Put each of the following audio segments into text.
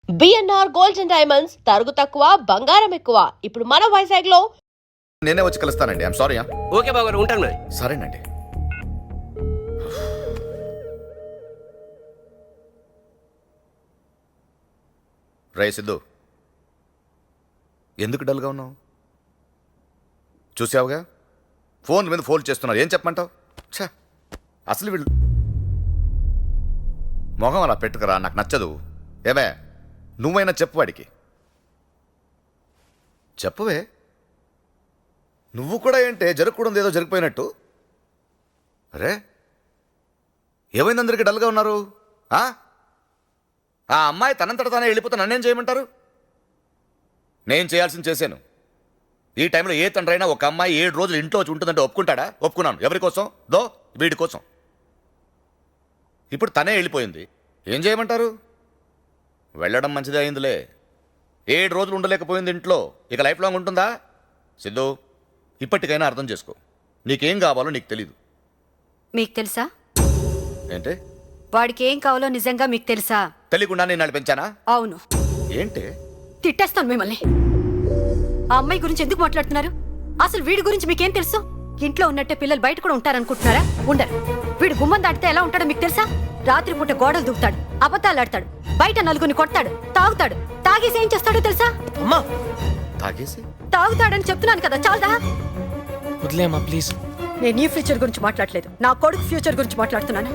BNR gold and diamonds తరుగు తక్కువ బంగారం ఎక్కువ. ఇప్పుడు మన వైజాగ్ లో నేనే వచ్చి కలుస్తానండి. I'm sorry. ఓకే బాబు గారు, ఉంటాను మరి. సరేనండి. రే సిద్ధు, ఎందుకు డల్గా ఉన్నావు? చూసావుగా ఫోన్ మీద ఫోన్ చేస్తున్నారు. ఏం చెప్పమంటావు? ఛా, అసలు వీళ్ళు మొహం అలా పెట్టుకురా, నాకు నచ్చదు. ఏమే, నువ్వైనా చెప్పు వాడికి. చెప్పవే. నువ్వు కూడా ఏంటే జరగకూడదు ఏదో జరిగిపోయినట్టు? అరే, ఏమైంది? అందరికీ డల్గా ఉన్నారు. ఆ అమ్మాయి తనంతట తానే వెళ్ళిపోతే నన్నేం చేయమంటారు? నేను చేయాల్సింది చేశాను. ఈ టైంలో ఏ తండ్రైనా ఒక అమ్మాయి 7 రోజులు ఇంట్లో వచ్చి ఉంటుందంటే ఒప్పుకుంటాడా? ఒప్పుకున్నాను. ఎవరి కోసం? వీడి కోసం. ఇప్పుడు తనే వెళ్ళిపోయింది, ఏం చేయమంటారు? వెళ్ళడం మంచిదే అయిందిలే. 7 రోజులు ఉండలేకపోయింది ఇంట్లో, ఇక లైఫ్ లాంగ్ ఉంటుందా? సిద్ధు, ఇప్పటికైనా అర్థం చేసుకో. నీకేం కావాలో నీకు తెలీదు. మీకు తెలుసా? ఏంటి? వాడికి ఏం కావాలో నిజంగా మీకు తెలుసా? తెలియకుండా నేను నడిపించానా? అవును. ఏంటి? తిట్టేస్తాను మిమ్మల్ని. ఆ అమ్మాయి గురించి ఎందుకు మాట్లాడుతున్నారు? అసలు వీడి గురించి మీకేం తెలుసు? ఇంట్లో ఉన్నట్టే పిల్లలు బయట కూడా ఉంటారనుకుంటున్నారా? ఉండరు. వీడు గుమ్మం దాటితే ఎలా ఉంటాడో మీకు తెలుసా? రాత్రిపూట గోడలు దూకుతాడు, అబద్ధాలు ఆడతాడు, బయట నలుగురిని కొడతాడు, తాగుతాడు. తాగేసి ఏం చేస్తాడో తెలుసా? అమ్మా, తాగేసి తాగుతాడని చెప్తున్నాను కదా, చాలదా? వదిలేమ్మా ప్లీజ్. నేను నీ ఫ్యూచర్ గురించి మాట్లాడలేదు, నా కొడుకు ఫ్యూచర్ గురించి మాట్లాడుతున్నాను.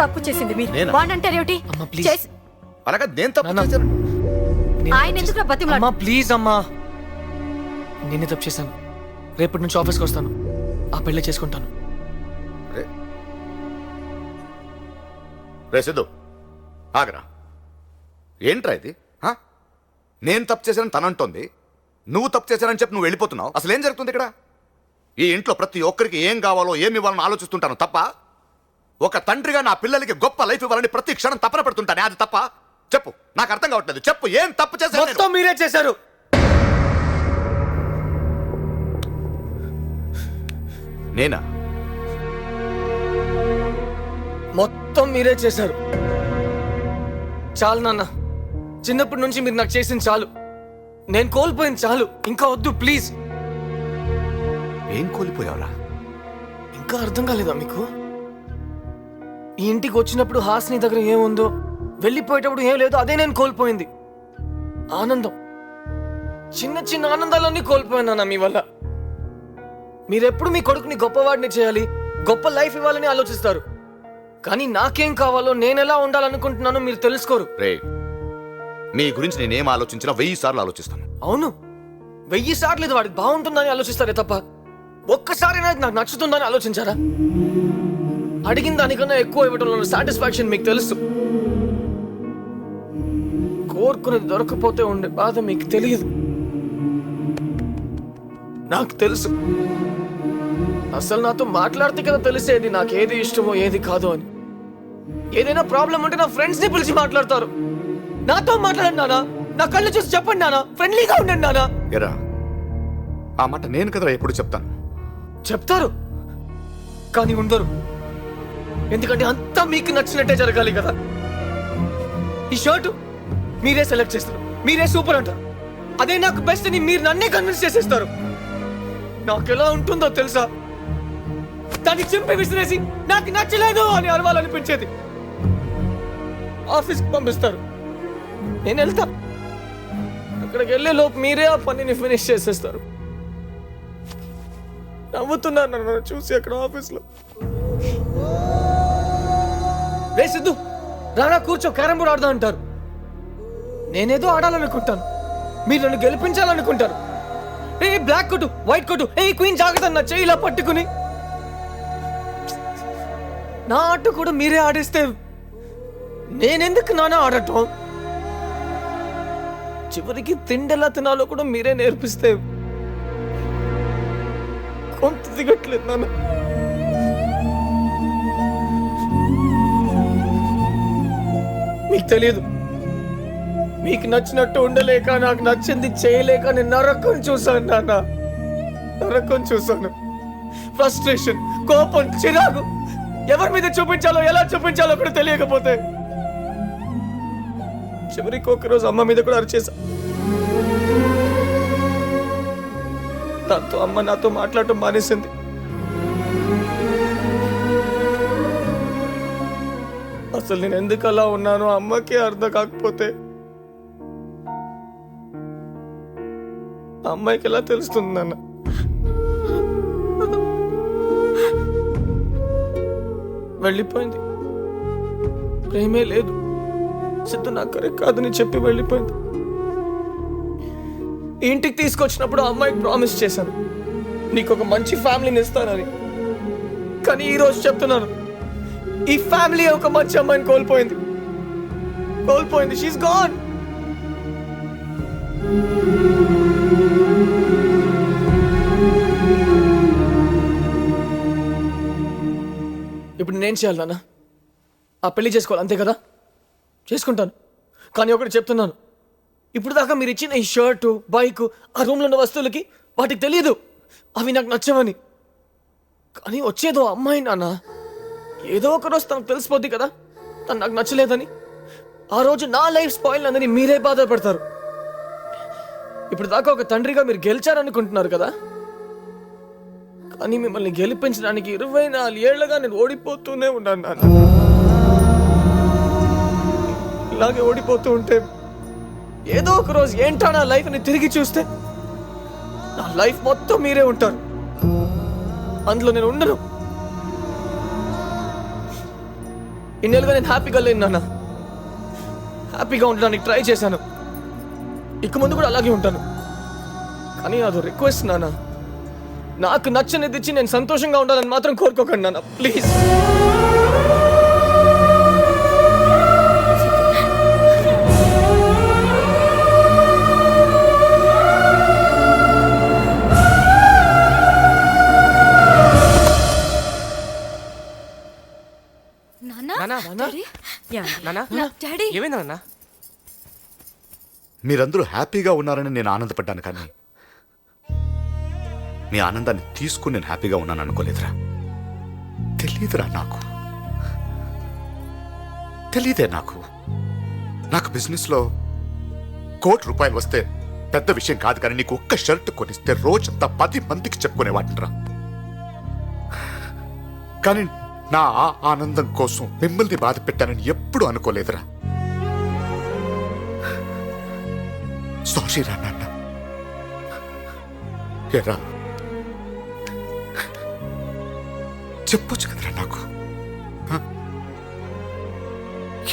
తప్పు చేసింది మీరు. నేనా? వాడంటారేమిటి? అమ్మా, ప్లీజ్. చేసి అలాగా నేను తప్పు నాన్న. చేశాను. ఆయన ఎందుకు బతిమలాడు? అమ్మా ప్లీజ్ అమ్మా, నేనే తప్పు చేశాను. రేపటి నుంచి ఆఫీస్కి వస్తాను, ఆ పెళ్ళి చేసుకుంటాను. రే సిద్ధు, ఆగరా. ఏంట్రా ఇది? నేను తప్పు చేశానని తనంటోంది, నువ్వు తప్పు చేశానని చెప్పి నువ్వు వెళ్ళిపోతున్నావు. అసలు ఏం జరుగుతుంది ఇక్కడ? ఈ ఇంట్లో ప్రతి ఒక్కరికి ఏం కావాలో ఏమి ఇవ్వాలని ఆలోచిస్తుంటాను తప్ప, ఒక తండ్రిగా నా పిల్లలకి గొప్ప లైఫ్ ఇవ్వాలని ప్రతి క్షణం తపన పడుతుంటానే. అది తప్ప? చెప్పు, నాకు అర్థం కావట్లేదు. చెప్పు, ఏం తప్పు చేశాను? మొత్తం మీరే చేశారు. నేనా? మొత్తం మీరే చేశారు. చాలు నాన్న, చిన్నప్పటి నుంచి మీరు నాకు చేసింది చాలు. నేను కోల్పోయింది చాలు, ఇంకా వద్దు ప్లీజ్. ఏం కోల్పోయావురా? ఇంకా అర్థం కాలేదా మీకు? ఈ ఇంటికి వచ్చినప్పుడు హాస్ని దగ్గర ఏముందో, వెళ్ళిపోయేటప్పుడు ఏం లేదో అదే నేను కోల్పోయింది. ఆనందం, చిన్న చిన్న ఆనందాలన్నీ కోల్పోయినా మీ వల్ల. మీరెప్పుడు మీ కొడుకుని గొప్పవాడిని చేయాలి, గొప్ప లైఫ్ ఇవ్వాలని ఆలోచిస్తారు. కానీ నాకేం కావాలో, నేను ఎలా ఉండాలనుకుంటున్నానో మీరు తెలుసుకోరు. రే, మీ గురించి నేనేం ఆలోచించినా 1000 సార్లు ఆలోచిస్తాను. అవును, 1000 సార్లు ఇది వాడికి బాగుంటుందని ఆలోచిస్తారే తప్ప ఒక్కసారి నాకు నచ్చుతుందని ఆలోచించారా? అడిగిన దానికన్నా ఎక్కువ ఇవ్వడంలో సాటిస్ఫాక్షన్ మీకు తెలుసు. కోరుకునేది దొరకపోతే ఉండే బాధ మీకు తెలియదు, నాకు తెలుసు. అసలు నాతో మాట్లాడితే కదా తెలిసేది నాకు ఏది ఇష్టమో ఏది కాదో అని. ఏదైనా ప్రాబ్లం ఉంటే నా ఫ్రెండ్స్ ని పిలిచి మాట్లాడతారు. నాతో మాట్లాడండి నానా, నా కళ్ళు చూసి చెప్పండి నానా, ఫ్రెండ్లీగా ఉండండి నానా. ఎరా, ఆ మాట నేను కదరా ఎప్పుడు చెప్తాను. చెప్తారు కానీ ఉండరు, ఎందుకంటే అంతా మీకు నచ్చినట్టే జరగాలి కదా. ఈ షర్టు మీరే సెలెక్ట్ చేస్తారు, మీరే సూపర్ అంటారు. అదే నాకు బెస్ట్ అని మీరు నన్నే కన్విన్స్ చేసేస్తారు. నాకు ఎలా ఉంటుందో తెలుసా? దాన్ని చింపి విసిరేసి నాకు నచ్చలేదు అని అరవాలనిపించేది. ఆఫీస్కి పంపిస్తారు, నేను వెళ్తా. అక్కడికి వెళ్ళే లోపు మీరే ఆ పనిని ఫినిష్ చేసేస్తారు. నవ్వుతున్నారు నన్ను చూసి అక్కడ ఆఫీస్లో. రే సిద్ధు, రానా కూర్చో, క్యారం బోర్డ్ ఆడదా అంటారు. నేనేదో ఆడాలనుకుంటాను, మీరు నన్ను గెలిపించాలనుకుంటారు. ఏ బ్లాక్ కొట్టు, వైట్ కొట్టు, ఏ క్వీన్ జాగ్రత్త నా చేయి ఇలా పట్టుకుని. నా ఆట కూడా మీరే ఆడేస్తే నేనెందుకు నానా ఆడటం? చివరికి తిండెలా తినాలో కూడా మీరే నేర్పిస్తే కొంత దిగట్లేదు నాన్న. మీకు తెలియదు, మీకు నచ్చినట్టు ఉండలేక, నాకు నచ్చింది చేయలేక నేను నరకం చూశాను నాన్న, నరకం చూశాను. ఫ్రస్ట్రేషన్, కోపం, చిరాకు, ఎవరి మీద చూపించాలో ఎలా చూపించాలో కూడా తెలియకపోతే చివరికి ఒకరోజు అమ్మ మీద కూడా అరిచేసా. దాంతో అమ్మ నాతో మాట్లాడటం మానేసింది. అసలు నేను ఎందుకు అలా ఉన్నానో అమ్మకే అర్థం కాకపోతే ఆ అమ్మాయికి ఎలా తెలుస్తుంది నాన్న? వెళ్ళిపోయింది. ప్రేమే లేదు, సిద్ధు నాకు కరెక్ట్ కాదని చెప్పి వెళ్ళిపోయింది. ఇంటికి తీసుకొచ్చినప్పుడు ఆ అమ్మాయికి ప్రామిస్ చేశాను, నీకు ఒక మంచి ఫ్యామిలీని ఇస్తానని. కానీ ఈ రోజు చెప్తున్నాను, ఈ ఫ్యామిలీ ఒక మంచి అమ్మాయిని కోల్పోయింది. She's gone. ఇప్పుడు నేను చేయాలి నాన్న? ఆ పెళ్లి చేసుకోవాలి అంతే కదా? చేసుకుంటాను. కానీ ఒకటి చెప్తున్నాను, ఇప్పుడు దాకా మీరు ఇచ్చిన ఈ షర్టు, బైకు, ఆ రూమ్లో ఉన్న వస్తువులకి వాటికి తెలియదు అవి నాకు నచ్చవని. కానీ వచ్చేదో అమ్మాయి నాన్న. ఏదో ఒక రోజు తనకు తెలిసిపోద్ది కదా తను నాకు నచ్చలేదని. ఆ రోజు నా లైఫ్ స్పాయిల్ అందని మీరే బాధపడతారు. ఇప్పుడు దాకా ఒక తండ్రిగా మీరు గెలిచారనుకుంటున్నారు కదా, కానీ మిమ్మల్ని గెలిపించడానికి 24 ఏళ్లుగా నేను ఓడిపోతూనే ఉన్నాను నాన్న. ఇలాగే ఓడిపోతూ ఉంటే ఏదో ఒక రోజు ఏంటా నా లైఫ్ని తిరిగి చూస్తే నా లైఫ్ మొత్తం మీరే ఉంటారు, అందులో నేను ఉండను. ఇన్నేళ్ళుగా నేను హ్యాపీగా లేను నాన్న. హ్యాపీగా ఉండడానికి ట్రై చేశాను, ఇక ముందు కూడా అలాగే ఉంటాను. కానీ అదో రిక్వెస్ట్ నాన్న, నాకు నచ్చనిది ఇచ్చి నేను సంతోషంగా ఉండాలని మాత్రం కోరుకోకండి నాన్న, ప్లీజ్. మీరందరూ హ్యాపీగా ఉన్నారని నేను ఆనందపడ్డాను, కానీ మీ ఆనందాన్ని తీసుకుని నేను హ్యాపీగా ఉన్నాను అనుకోలేదురా. తెలియదురా నాకు, తెలియదే నాకు. నాకు బిజినెస్లో ₹1,00,00,000 వస్తే పెద్ద విషయం కాదు, కానీ నీకు ఒక్క షర్ట్ కొనిస్తే రోజంతా 10 మందికి చెప్పుకునేవాటిరా. కానీ నా ఆనందం కోసం మిమ్మల్ని బాధ పెట్టానని ఎప్పుడు అనుకోలేదురా. సారీ రా నాన్న. ఎరా చెప్పొచ్చు కదరా నాకు.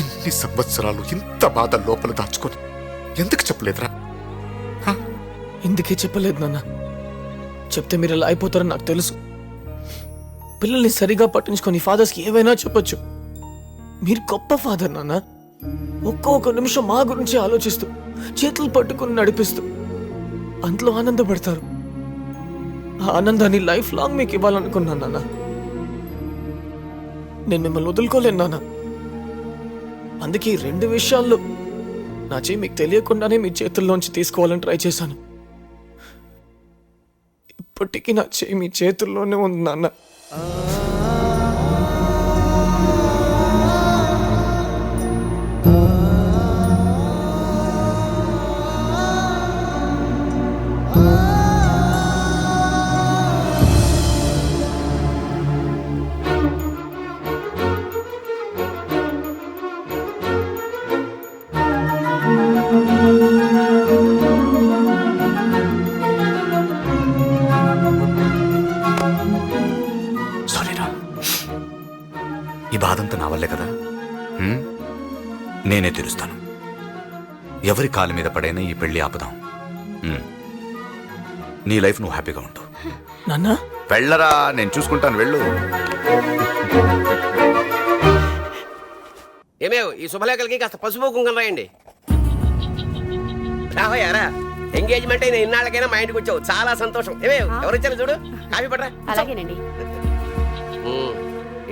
ఇన్ని సంవత్సరాలు ఇంత బాధ లోపల దాచుకొని ఎందుకు చెప్పలేదురా? ఎందుకే చెప్పలేదు నాన్న? చెప్తే మీరు ఎలా అయిపోతారని నాకు తెలుసు. పిల్లల్ని సరిగా పట్టించుకొని ఫాదర్స్కి ఏవైనా చెప్పొచ్చు. మీరు గొప్ప ఫాదర్ నాన్న. ఒక్కొక్క నిమిషం మా గురించి ఆలోచిస్తూ చేతులు పట్టుకుని నడిపిస్తూ అందులో ఆనందపడతారు. ఆ ఆనందాన్ని లైఫ్ లాంగ్ మీకు ఇవ్వాలనుకున్నాను నాన్న. నేను మిమ్మల్ని వదులుకోలేను నాన్న. అందుకే ఈ 2 విషయాల్లో నా చేయి మీకు తెలియకుండానే మీ చేతుల్లోంచి తీసుకోవాలని ట్రై చేశాను. ఇప్పటికీ నా చేయి మీ చేతుల్లోనే ఉంది నాన్న. సారీరా, ఈ బాధంతా నా వల్లే కదా. నేనే తీరుస్తాను. ఎవరి కాలు మీద పడైనా ఈ పెళ్లి ఆపుదాం. నీ లైఫ్ నువ్వు హ్యాపీగా ఉంటావు. నాన్న వెళ్ళరా, నేను చూసుకుంటాను, వెళ్ళు. ఏమేవ్ ఈ శుభలేఖలకి కాస్త పసుపు కుంకుమ రాయండి. రావయ్యారా, ఎంగేజ్మెంట్ అయిన ఇన్నాళ్ళకైనా మా ఇంటికి వచ్చావు, చాలా సంతోషం. ఏమేవ్ ఎవరు వచ్చారు చూడు, కాఫీ పడరా. అలాగేనండి.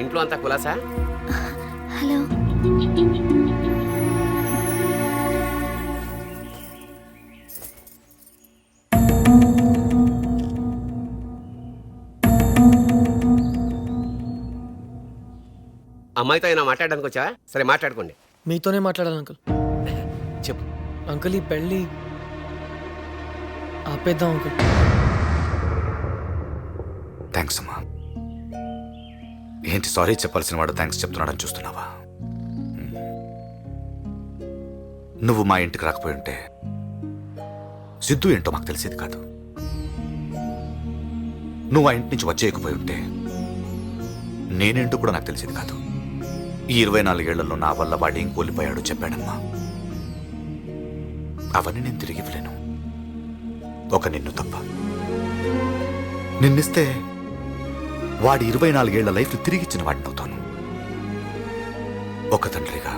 ఇంట్లో అంతా కులాసా? హలో. అమ్మాయితో అయినా మాట్లాడడానికి వచ్చా? సరే మాట్లాడుకోండి. మీతోనే మాట్లాడాలి అంకుల్. చెప్పు అంకుల్ ఈ పెళ్ళి ఆపేద్దాం అంకుల్. థ్యాంక్స్ అమ్మా. ఏంటి సారీ చెప్పాల్సిన వాడు థ్యాంక్స్ చెప్తున్నాడని చూస్తున్నావా? నువ్వు మా ఇంటికి రాకపోయి ఉంటే సిద్ధు ఏంటో మాకు తెలిసేది కాదు. నువ్వు ఆ ఇంటి నుంచి వచ్చేయకపోయి ఉంటే నేనేంటో కూడా నాకు తెలిసేది కాదు. ఈ 24 ఏళ్లలో నా వల్ల వాడు ఏం కోల్పోయాడో చెప్పాడమ్మా. అవన్నీ నేను తిరిగి ఇవ్వలేను, ఒక నిన్ను తప్ప. నిన్నిస్తే వాడి 24 ఏళ్ల లైఫ్ తిరిగిచ్చిన వాడిని అవుతాను. ఒక తండ్రిగా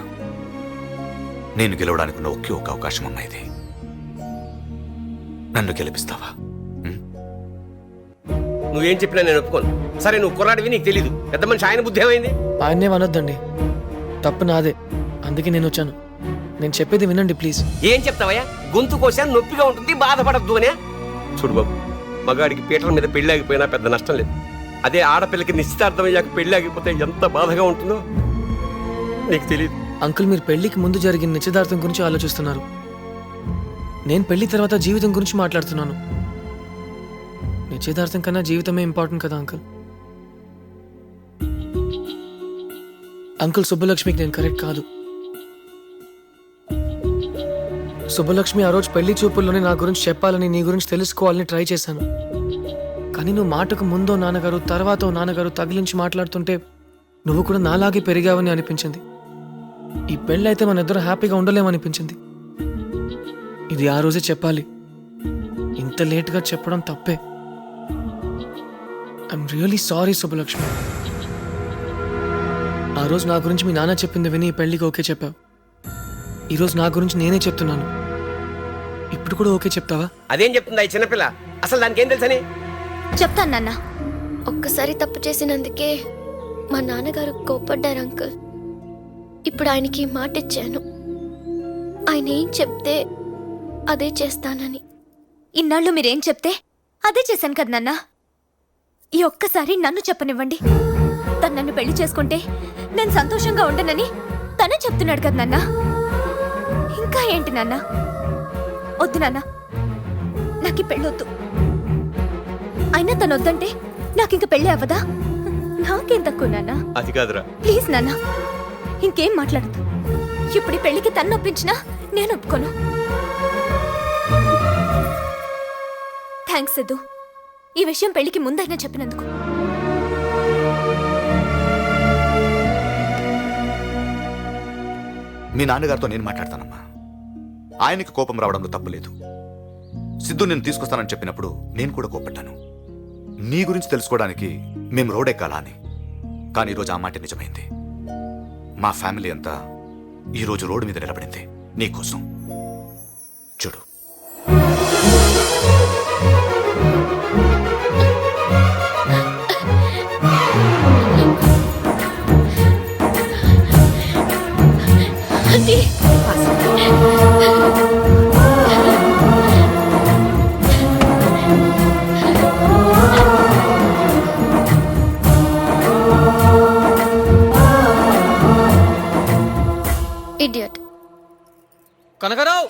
నేను గెలవడానికి ఉన్న ఒకే ఒక అవకాశం అమ్మా ఇది. నన్ను గెలిపిస్తావా? నువ్వేం చెప్పినా నేను ఒప్పుకోను. సరే నువ్వు కుర్రాడివి, నీకు తెలీదు. పెద్ద మనిషి ఆయన బుద్ధి ఏమైంది? ఆయన్నే అనొద్దండి, తప్పు నాదే. అందుకే నేను వచ్చాను. నేను చెప్పేది వినండి ప్లీజ్. ఏం చెప్తావయ్యా? గొంతు కోసా నొప్పిగా ఉంటుంది, బాధపడద్దు అనే. చూడు బాబు, మగాడికి పీటల మీద పెళ్లి ఆగిపోయినా పెద్ద నష్టం లేదు. అదే ఆడపిల్లకి నిశ్చితార్థం అయ్యాక పెళ్లి ఆగిపోతే ఎంత బాధగా ఉంటుందో నీకు తెలియదు. అంకుల్ మీరు పెళ్లికి ముందు జరిగిన నిశ్చితార్థం గురించి ఆలోచిస్తున్నారు. నేను పెళ్లి తర్వాత జీవితం గురించి మాట్లాడుతున్నాను. నిశ్చితార్థం కన్నా జీవితమే ఇంపార్టెంట్ కదా అంకుల్. అంకుల్ సుబ్బలక్ష్మికి నేను కరెక్ట్ కాదు. సుబ్బలక్ష్మి ఆ రోజు పెళ్లి చూపుల్లోనే నా గురించి చెప్పాలని, నీ గురించి తెలుసుకోవాలని ట్రై చేశాను. కానీ నువ్వు మాటకు ముందో నాన్నగారు, తర్వాతో నాన్నగారు తగిలించి మాట్లాడుతుంటే నువ్వు కూడా నాలాగే పెరిగావని అనిపించింది. ఈ పెళ్ళైతే మన ఇద్దరు హ్యాపీగా ఉండలేమనిపించింది. ఇది ఆ రోజే చెప్పాలి. ఇంత లేట్గా చెప్పడం తప్పే. I'm really sorry Subbalakshmi. ఆ రోజు నా గురించి మీ నాన్న చెప్పింది విని ఈ పెళ్లికి ఓకే చెప్పావు. ఈరోజు నా గురించి నేనే చెప్తున్నాను. ఇప్పుడు కూడా ఓకే చెప్తావా? అదేం చెప్తుందా ఈ చిన్నపిల్ల? అసలు దానికి ఏం తెలుసని? చెప్తాను నాన్న. ఒక్కసారి తప్పు చేసినందుకే మా నాన్నగారు కోప్పడ్డారు అంకుల్. ఇప్పుడు ఆయనకి మాట ఇచ్చాను, ఆయన ఏం చెప్తే అదే చేస్తానని. ఇన్నాళ్ళు మీరేం చెప్తే అదే చేశాను కదా నాన్న. ఈ ఒక్కసారి నన్ను చెప్పనివ్వండి. తను నన్ను పెళ్లి చేసుకుంటే నేను సంతోషంగా ఉండనని తనే చెప్తున్నాడు కదా నాన్న. ఇంకా ఏంటి నాన్న? వద్దు నాన్న, నాకు ఈ పెళ్ళొద్దు. అయినా తను వద్దంటే నాకింక పెళ్ళి అవ్వదా? నాకేం తక్కువ నాన్న? అది కాదురా. ప్లీజ్ నాన్న, ఇంకేం మాట్లాడదు. ఇప్పుడు ఈ పెళ్లికి తన్ను ఒప్పించినా నేను ఒప్పుకోను. థ్యాంక్స్ సిద్ధు, ఈ విషయం పెళ్లికి ముందైనా చెప్పినందుకు. మీ నాన్నగారితో నేను మాట్లాడతానమ్మా. ఆయనకి కోపం రావడంలో తప్పులేదు. సిద్ధు నేను తీసుకొస్తానని చెప్పినప్పుడు నేను కూడా కోపడ్డాను. నీ గురించి తెలుసుకోవడానికి మేము రోడ్ ఎక్కాలా అని. కానీ ఈరోజు ఆ మాట నిజమైంది. మా ఫ్యామిలీ అంతా ఈరోజు రోడ్డు మీద నిలబడింది నీకోసం. చూడు, ఇడియట్. కనకరావు